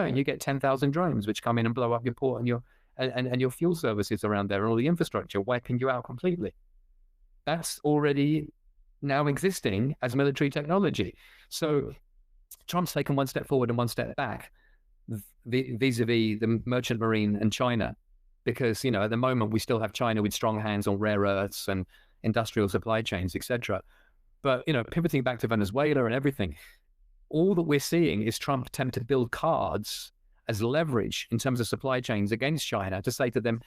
turn, you get 10,000 drones which come in and blow up your port and your fuel services around there and all the infrastructure, wiping you out completely. That's already now existing as military technology. So Trump's taken one step forward and one step back vis-a-vis the merchant marine and China, because, at the moment we still have China with strong hands on rare earths and industrial supply chains, etc. But, pivoting back to Venezuela and everything, all that we're seeing is Trump attempt to build cards as leverage in terms of supply chains against China to say to them,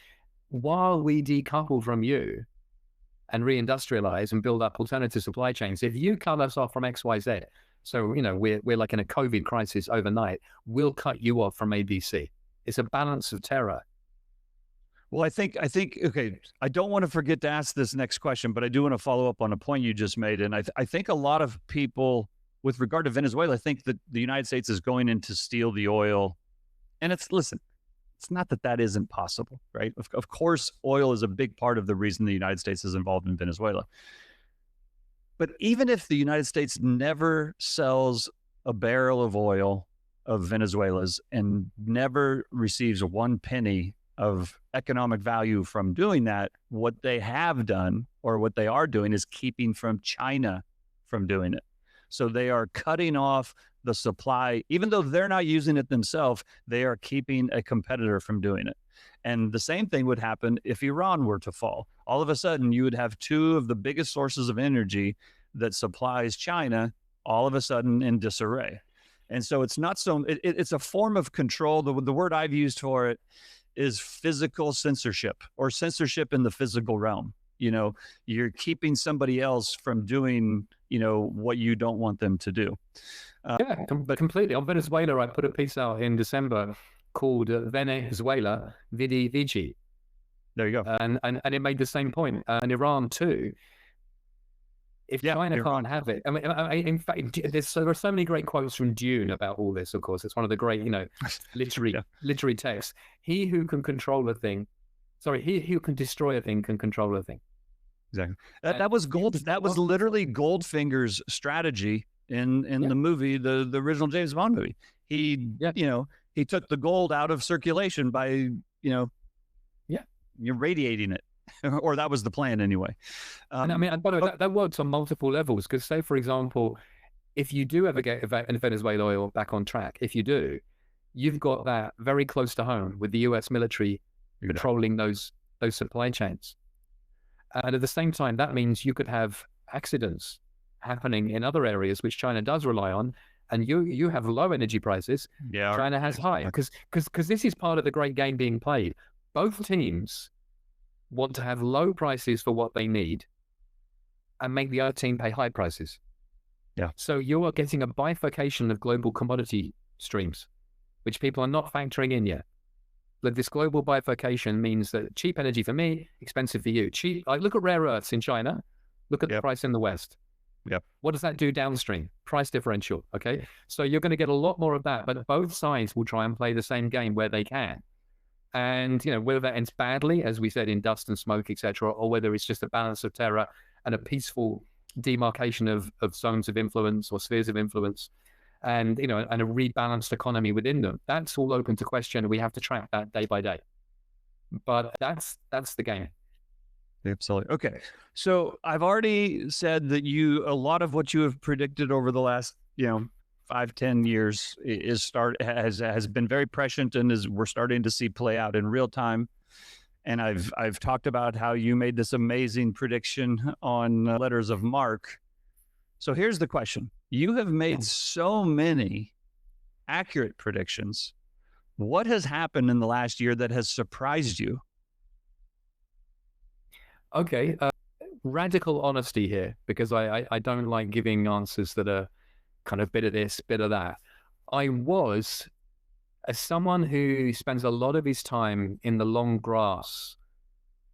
while we decouple from you and reindustrialize and build up alternative supply chains, if you cut us off from XYZ, so, we're like in a COVID crisis overnight, we'll cut you off from ABC. It's a balance of terror. Well, I think, okay, I don't want to forget to ask this next question, but I do want to follow up on a point you just made. And I think a lot of people with regard to Venezuela think that the United States is going in to steal the oil. And it's not that isn't possible, right? Of course, oil is a big part of the reason the United States is involved in Venezuela. But even if the United States never sells a barrel of oil of Venezuela's and never receives 1 penny of economic value from doing that, what they have done or what they are doing is keeping from China from doing it. So they are cutting off the supply, even though they're not using it themselves, they are keeping a competitor from doing it. And the same thing would happen if Iran were to fall. All of a sudden, you would have 2 of the biggest sources of energy that supplies China all of a sudden in disarray. And so it's not so, it's a form of control. The word I've used for it is physical censorship, or censorship in the physical realm. You're keeping somebody else from doing, what you don't want them to do. Completely. On Venezuela, I put a piece out in December called Venezuela Vidi Vici. There you go. And it made the same point. And Iran too. If China can't have it, I mean, in fact, there are so many great quotes from Dune about all this. Of course, it's one of the great, literary texts. He who can control a thing, he who can destroy a thing can control a thing. Exactly. That was That was literally Goldfinger's strategy in the movie, the original James Bond movie. He took the gold out of circulation by irradiating it. Or that was the plan anyway. And by the way, that works on multiple levels. Because say, for example, if you do ever get Venezuela oil back on track, if you do, you've got that very close to home with the US military controlling those supply chains. And at the same time, that means you could have accidents happening in other areas which China does rely on, and you have low energy prices. Yeah, China has high, because this is part of the great game being played. Both teams want to have low prices for what they need and make the other team pay high prices. Yeah. So you are getting a bifurcation of global commodity streams, which people are not factoring in yet. Like, this global bifurcation means that cheap energy for me, expensive for you. Look at rare earths in China. Look at the price in the West. Yep. What does that do downstream? Price differential. Okay. So you're going to get a lot more of that, but both sides will try and play the same game where they can. And, whether that ends badly, as we said, in dust and smoke, etc., or whether it's just a balance of terror and a peaceful demarcation of zones of influence or spheres of influence, and, and a rebalanced economy within them, that's all open to question. We have to track that day by day. But that's the game. Absolutely. Okay. So I've already said that a lot of what you have predicted over the last, 5-10 years has been very prescient, and we're starting to see play out in real time. And I've talked about how you made this amazing prediction on letters of marque. So here's the question. You have made so many accurate predictions. What has happened in the last year that has surprised you? Okay. Radical honesty here, because I don't like giving answers that are kind of bit of this, bit of that. I was, as someone who spends a lot of his time in the long grass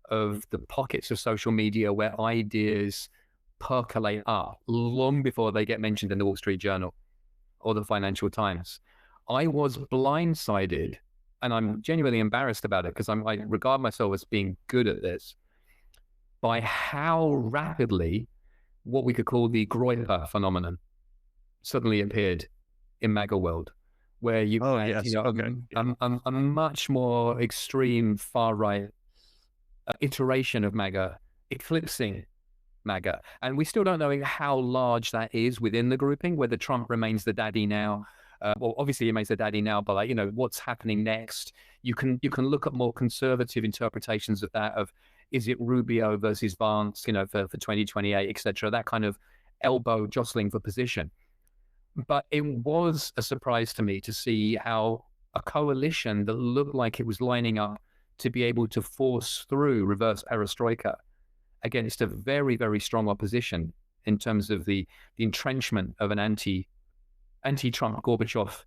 of the pockets of social media where ideas percolate up long before they get mentioned in the Wall Street Journal or the Financial Times, I was blindsided, and I'm genuinely embarrassed about it because I regard myself as being good at this, by how rapidly what we could call the Groyper phenomenon suddenly appeared in MAGA world, where you Oh, had, yes. Okay. Yeah. a much more extreme far right iteration of MAGA eclipsing MAGA. And we still don't know how large that is within the grouping, whether Trump remains the daddy now. Well, obviously he remains the daddy now, but what's happening next? You can look at more conservative interpretations of that, of is it Rubio versus Vance, for 2028, etc. That kind of elbow jostling for position. But it was a surprise to me to see how a coalition that looked like it was lining up to be able to force through reverse perestroika against a very, very strong opposition in terms of the entrenchment of an anti-Trump Gorbachev,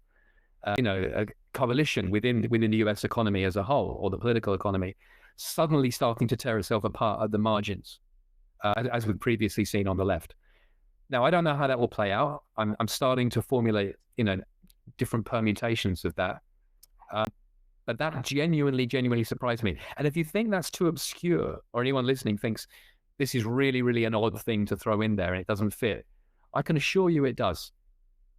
a coalition within the U.S. economy as a whole, or the political economy, suddenly starting to tear itself apart at the margins, as we've previously seen on the left. Now, I don't know how that will play out. I'm starting to formulate, different permutations of that. But that genuinely surprised me. And if you think that's too obscure, or anyone listening thinks this is really, really an odd thing to throw in there and it doesn't fit, I can assure you it does.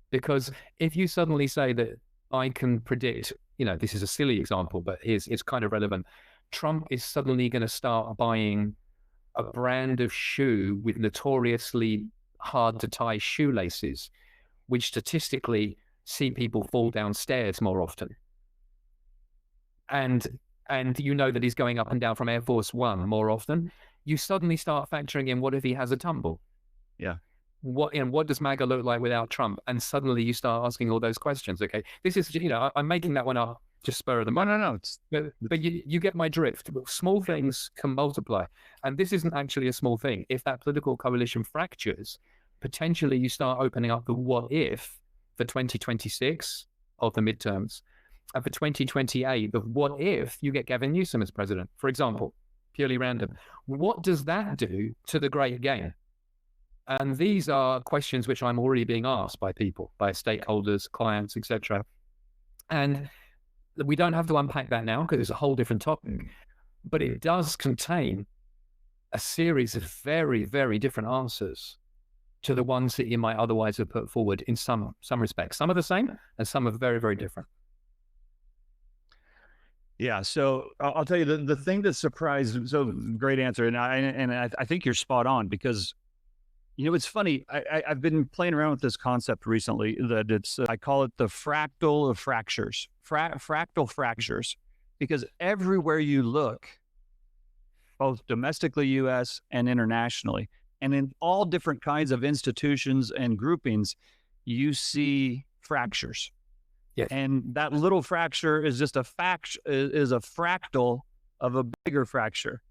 Because if you suddenly say that I can predict, this is a silly example, but it's kind of relevant. Trump is suddenly going to start buying a brand of shoe with notoriously hard to tie shoelaces, which statistically see people fall downstairs more often. And that he's going up and down from Air Force One more often. You suddenly start factoring in, what if he has a tumble? Yeah. What does MAGA look like without Trump? And suddenly you start asking all those questions. Okay, this is, I'm making that one up just spur of the moment. No. But you get my drift. Small things can multiply. And this isn't actually a small thing. If that political coalition fractures, potentially you start opening up the what if for 2026 of the midterms. And for 2028, the what if you get Gavin Newsom as president, for example, purely random. What does that do to the great game? And these are questions which I'm already being asked by people, by stakeholders, clients, etc. And we don't have to unpack that now because it's a whole different topic, but it does contain a series of very, very different answers to the ones that you might otherwise have put forward in some respects. Some are the same and some are very, very different. Yeah. So I'll tell you the thing that surprised, so great answer. And I think you're spot on because, it's funny. I've been playing around with this concept recently that I call it the fractal of fractures, fractal fractures, because everywhere you look, both domestically US and internationally, and in all different kinds of institutions and groupings, you see fractures. Yes. And that little fracture is just a fractal of a bigger fracture.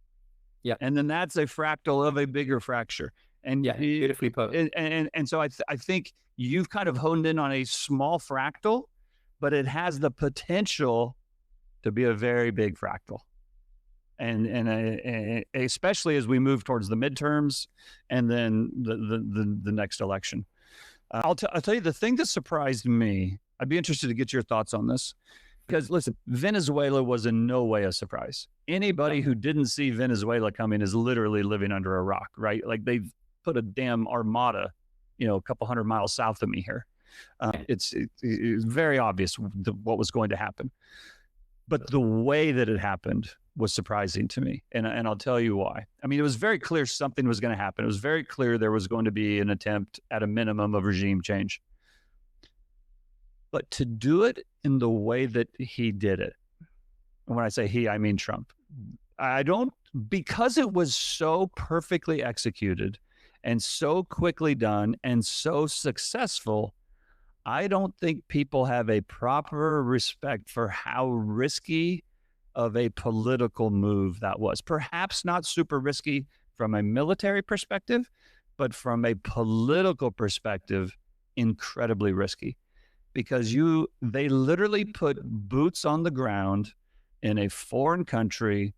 Yeah. And then that's a fractal of a bigger fracture. And yeah, beautifully put. And so I think you've kind of honed in on a small fractal, but it has the potential to be a very big fractal. And especially as we move towards the midterms and then the next election. I'll tell you the thing that surprised me. I'd be interested to get your thoughts on this because listen, Venezuela was in no way a surprise. Anybody who didn't see Venezuela coming is literally living under a rock, right? Like they've put a damn armada, a couple 100 miles south of me here. It's very obvious what was going to happen, but the way that it happened was surprising to me. And I'll tell you why. I mean, it was very clear something was going to happen. It was very clear there was going to be an attempt at a minimum of regime change. But to do it in the way that he did it, and when I say he, I mean Trump, because it was so perfectly executed and so quickly done and so successful, I don't think people have a proper respect for how risky of a political move that was. Perhaps not super risky from a military perspective, but from a political perspective, incredibly risky. Because they literally put boots on the ground in a foreign country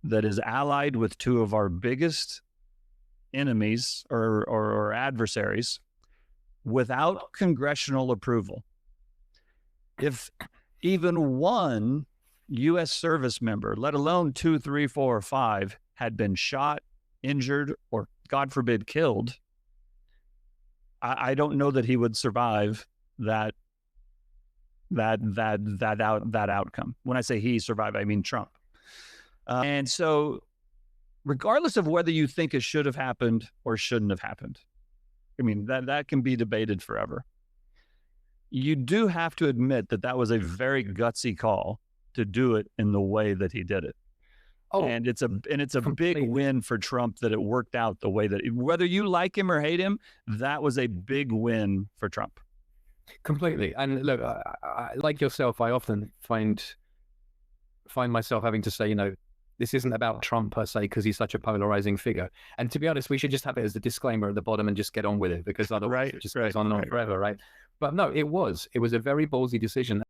that is allied with two of our biggest enemies or adversaries without congressional approval. If even one U.S. service member, let alone 2, 3, 4, or 5, had been shot, injured, or God forbid, killed, I don't know that he would survive that that outcome. When I say he survived, I mean Trump. And so, regardless of whether you think it should have happened or shouldn't have happened, I mean that can be debated forever. You do have to admit that that was a very gutsy call to do it in the way that he did it. Oh, and it's a completely. big win for Trump that it worked out the way that, whether you like him or hate him, that was a big win for Trump. Completely. And look, like yourself, I often find myself having to say, you know, this isn't about Trump per se because he's such a polarizing figure. And to be honest, we should just have it as a disclaimer at the bottom and just get on with it, because otherwise it just goes on and on forever, right? But no, it was a very ballsy decision.